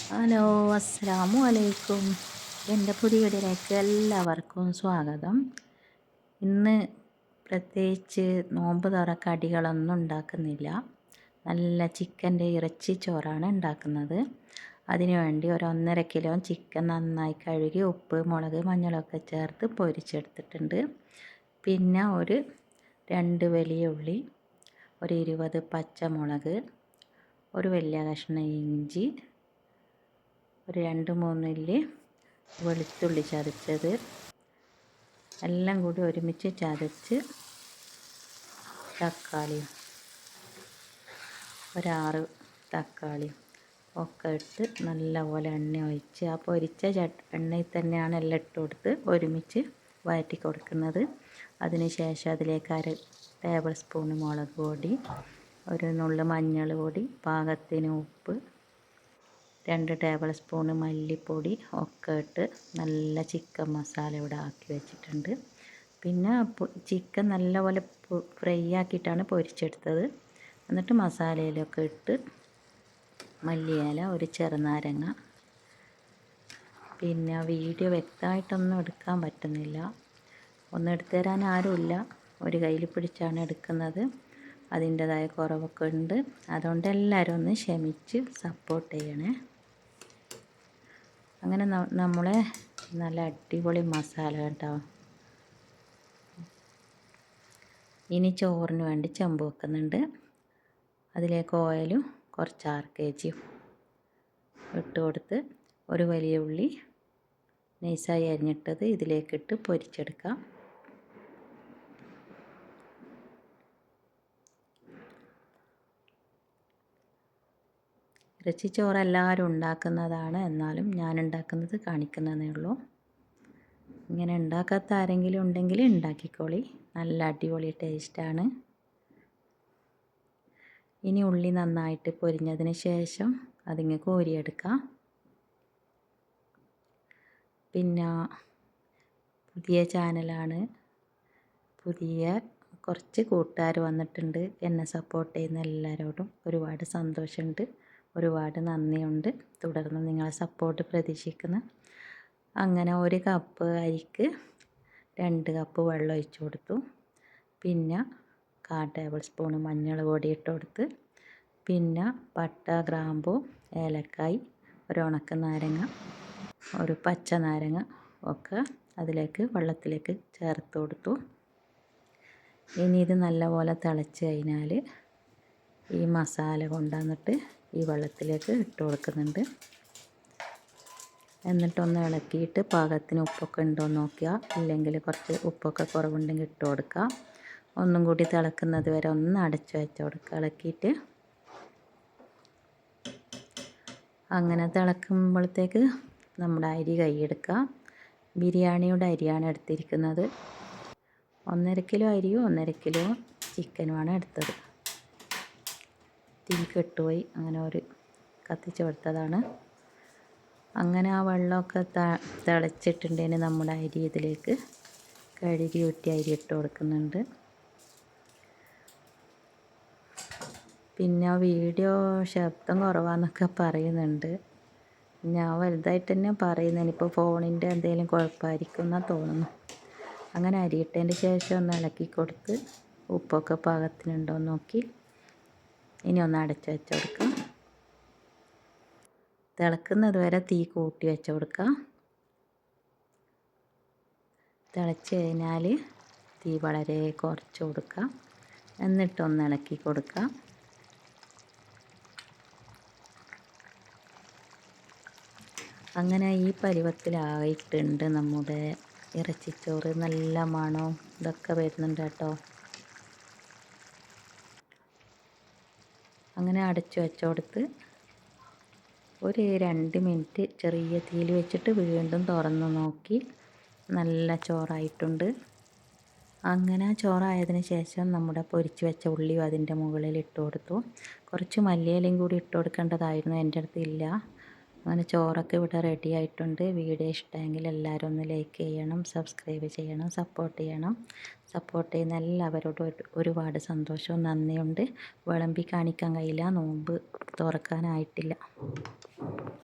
Hello, അസ്സലാമു അലൈക്കും. എൻ്റെ പുതിയ വീഡിയോയിലേക്ക് എല്ലാവർക്കും സ്വാഗതം. ഇന്ന് പ്രത്യേകിച്ച് നോമ്പ് തുറ കടികളൊന്നും ഉണ്ടാക്കുന്നില്ല. നല്ല ചിക്കൻ്റെ ഇറച്ചി ചോറാണ് ഉണ്ടാക്കുന്നത്. അതിനുവേണ്ടി ഒരു 1.5 കിലോ ചിക്കൻ നന്നായി കഴുകി ഉപ്പ്, മുളക്, മഞ്ഞളൊക്കെ ചേർത്ത് പൊരിച്ചെടുത്തിട്ടുണ്ട്. പിന്നെ ഒരു 2 വലിയ ഉള്ളി, ഒരു 20 പച്ചമുളക്, ഒരു വലിയ കഷ്ണം ഇഞ്ചി, ഒരു 2-3 ഇല്ലി വെളുത്തുള്ളി ചതച്ചത് എല്ലാം കൂടി ഒരുമിച്ച് ചതച്ച്, തക്കാളി ഒരു 6 തക്കാളി ഒക്കെ ഇട്ട് നല്ലപോലെ എണ്ണ ഒഴിച്ച് ആ പൊരിച്ച എണ്ണയിൽ തന്നെയാണ് എല്ലാം ഇട്ട് കൊടുത്ത് ഒരുമിച്ച് വഴറ്റി കൊടുക്കുന്നത്. അതിന് ശേഷം അതിലേക്ക് 1 ടേബിൾ സ്പൂൺ മുളക് പൊടി, ഒരു നുള്ള് മഞ്ഞൾ പൊടി, പാകത്തിന് ഉപ്പ്, 2 ടേബിൾ സ്പൂൺ മല്ലിപ്പൊടി ഒക്കെ ഇട്ട് നല്ല ചിക്കൻ മസാല ഇവിടെ ആക്കി വെച്ചിട്ടുണ്ട്. പിന്നെ ചിക്കൻ നല്ലപോലെ ഫ്രൈ ആക്കിയിട്ടാണ് പൊരിച്ചെടുത്തത്. എന്നിട്ട് മസാലയിലൊക്കെ ഇട്ട് മല്ലിയില, ഒരു ചെറുനാരങ്ങ. പിന്നെ വീഡിയോ വ്യക്തമായിട്ടൊന്നും എടുക്കാൻ പറ്റുന്നില്ല, ഒന്നും എടുത്തു തരാൻ ആരുമില്ല, ഒരു കയ്യിൽ പിടിച്ചാണ് എടുക്കുന്നത്. അതിൻ്റെതായ കുറവൊക്കെ ഉണ്ട്. അതുകൊണ്ട് എല്ലാവരും ഒന്ന് ക്ഷമിച്ച് സപ്പോർട്ട് ചെയ്യണേ. അങ്ങനെ നമ്മളെ നല്ല അടിപൊളി മസാല കേട്ടോ. ഇനി ചോറിന് വേണ്ടി ചെമ്പ് വെക്കുന്നുണ്ട്. അതിലേക്ക് ഓയിലും കുറച്ച് 6 kg ഇട്ട് കൊടുത്ത്, ഒരു വലിയ ഉള്ളി നൈസായി അരിഞ്ഞിട്ടത് ഇതിലേക്കിട്ട് പൊരിച്ചെടുക്കാം. ഇറച്ചി ചോറ് എല്ലാവരും ഉണ്ടാക്കുന്നതാണ്, എന്നാലും ഞാൻ ഉണ്ടാക്കുന്നത് കാണിക്കുന്നതേ ഉള്ളൂ. ഇങ്ങനെ ഉണ്ടാക്കാത്ത ആരെങ്കിലും ഉണ്ടെങ്കിൽ ഉണ്ടാക്കിക്കോളി, നല്ല അടിപൊളി ടേസ്റ്റാണ്. ഇനി ഉള്ളി നന്നായിട്ട് പൊരിഞ്ഞതിന് ശേഷം അതിങ്ങ് കോരിയെടുക്കാം. പിന്നെ പുതിയ ചാനലാണ്, പുതിയ കുറച്ച് കൂട്ടുകാർ വന്നിട്ടുണ്ട്. എന്നെ സപ്പോർട്ട് ചെയ്യുന്ന എല്ലാവരോടും ഒരുപാട് സന്തോഷമുണ്ട്, ഒരുപാട് നന്ദിയുണ്ട്. തുടർന്ന് നിങ്ങളെ സപ്പോർട്ട് പ്രതീക്ഷിക്കുന്നു. അങ്ങനെ 1 കപ്പ് അരിക്ക് 2 കപ്പ് വെള്ളം ഒഴിച്ച് കൊടുത്തു. പിന്നെ 1/4 ടേബിൾ സ്പൂൺ മഞ്ഞൾ പൊടി ഇട്ട് കൊടുത്ത്, പിന്നെ പട്ട, ഗ്രാമ്പു, ഏലക്കായ്, ഒരു ഉണക്ക നാരങ്ങ, ഒരു പച്ച നാരങ്ങ ഒക്കെ അതിലേക്ക് വെള്ളത്തിലേക്ക് ചേർത്ത് കൊടുത്തു. ഇനി ഇത് നല്ലപോലെ തിളച്ച് കഴിഞ്ഞാൽ ഈ മസാല കൊണ്ടുവന്നിട്ട് ഈ വെള്ളത്തിലേക്ക് ഇട്ട് കൊടുക്കുന്നുണ്ട്. എന്നിട്ടൊന്ന് ഇളക്കിയിട്ട് പാകത്തിന് ഉപ്പൊക്കെ ഉണ്ടോ എന്ന് നോക്കുക. ഇല്ലെങ്കിൽ കുറച്ച് ഉപ്പൊക്കെ കുറവുണ്ടെങ്കിൽ ഇട്ട് കൊടുക്കുക. ഒന്നും കൂടി തിളക്കുന്നത് വരെ ഒന്ന് അടച്ചു വെച്ച് കൊടുക്കുക ഇളക്കിയിട്ട്. അങ്ങനെ തിളക്കുമ്പോഴത്തേക്ക് നമ്മുടെ അരി കൈയ്യെടുക്കുക. ബിരിയാണിയുടെ അരിയാണ് എടുത്തിരിക്കുന്നത്. 1.5 കിലോ അരിയും 1.5 കിലോ ചിക്കനുമാണ് എടുത്തത്. തീ കെട്ടുപോയി, അങ്ങനെ ഒരു കത്തിച്ച് കൊടുത്തതാണ്. അങ്ങനെ ആ വെള്ളമൊക്കെ തിളച്ചിട്ടുണ്ടെങ്കിൽ നമ്മുടെ അരി ഇതിലേക്ക് കഴുകി ഊറ്റി അരി ഇട്ട് കൊടുക്കുന്നുണ്ട്. പിന്നെ വീഡിയോ ശബ്ദം കുറവാന്നൊക്കെ പറയുന്നുണ്ട്. ഞാൻ വലുതായിട്ട് തന്നെ പറയുന്നതിന് ഇപ്പോൾ ഫോണിൻ്റെ എന്തെങ്കിലും കുഴപ്പമായിരിക്കും എന്നാണ് തോന്നുന്നു. അങ്ങനെ അരിയിട്ടതിന് ശേഷം ഒന്ന് ഇളക്കി കൊടുത്ത് ഉപ്പൊക്കെ പാകത്തിനുണ്ടോ എന്ന് നോക്കി ഇനി ഒന്ന് അടച്ച് വെച്ച് കൊടുക്കാം. തിളക്കുന്നത് വരെ തീ കൂട്ടി വെച്ച് കൊടുക്കാം. തിളച്ച് കഴിഞ്ഞാൽ തീ വളരെ കുറച്ച് കൊടുക്കാം. എന്നിട്ടൊന്ന് ഇളക്കി കൊടുക്കാം. അങ്ങനെ ഈ പരുവത്തിലായിട്ടുണ്ട് നമ്മുടെ ഇറച്ചിച്ചോറ്. നല്ല മണവും ഇതൊക്കെ വരുന്നുണ്ട് കേട്ടോ. അങ്ങനെ അടച്ചു വെച്ച് കൊടുത്ത് ഒരു 2 മിനിറ്റ് ചെറിയ തീയിൽ വെച്ചിട്ട് വീണ്ടും തുറന്ന് നോക്കി. നല്ല ചോറായിട്ടുണ്ട്. അങ്ങനെ ചോറായതിന് ശേഷം നമ്മുടെ പൊരിച്ച് വെച്ച ഉള്ളി അതിൻ്റെ മുകളിൽ ഇട്ട് കൊടുത്തു. കുറച്ച് മല്ലിയിലയും കൂടി ഇട്ട് കൊടുക്കേണ്ടതായിരുന്നു, എൻ്റെ അടുത്ത് ഇല്ല. അങ്ങനെ ചോറൊക്കെ ഇവിടെ റെഡി ആയിട്ടുണ്ട്. വീഡിയോ ഇഷ്ടമെങ്കിൽ എല്ലാവരും ഒന്ന് ലൈക്ക് ചെയ്യണം, സബ്സ്ക്രൈബ് ചെയ്യണം, സപ്പോർട്ട് ചെയ്യണം. സപ്പോർട്ട് ചെയ്യുന്ന എല്ലാവരോടും ഒരുപാട് സന്തോഷവും നന്ദിയുണ്ട്. വിളമ്പി കാണിക്കാൻ കഴിയില്ല, നോമ്പ് തുറക്കാനായിട്ടില്ല.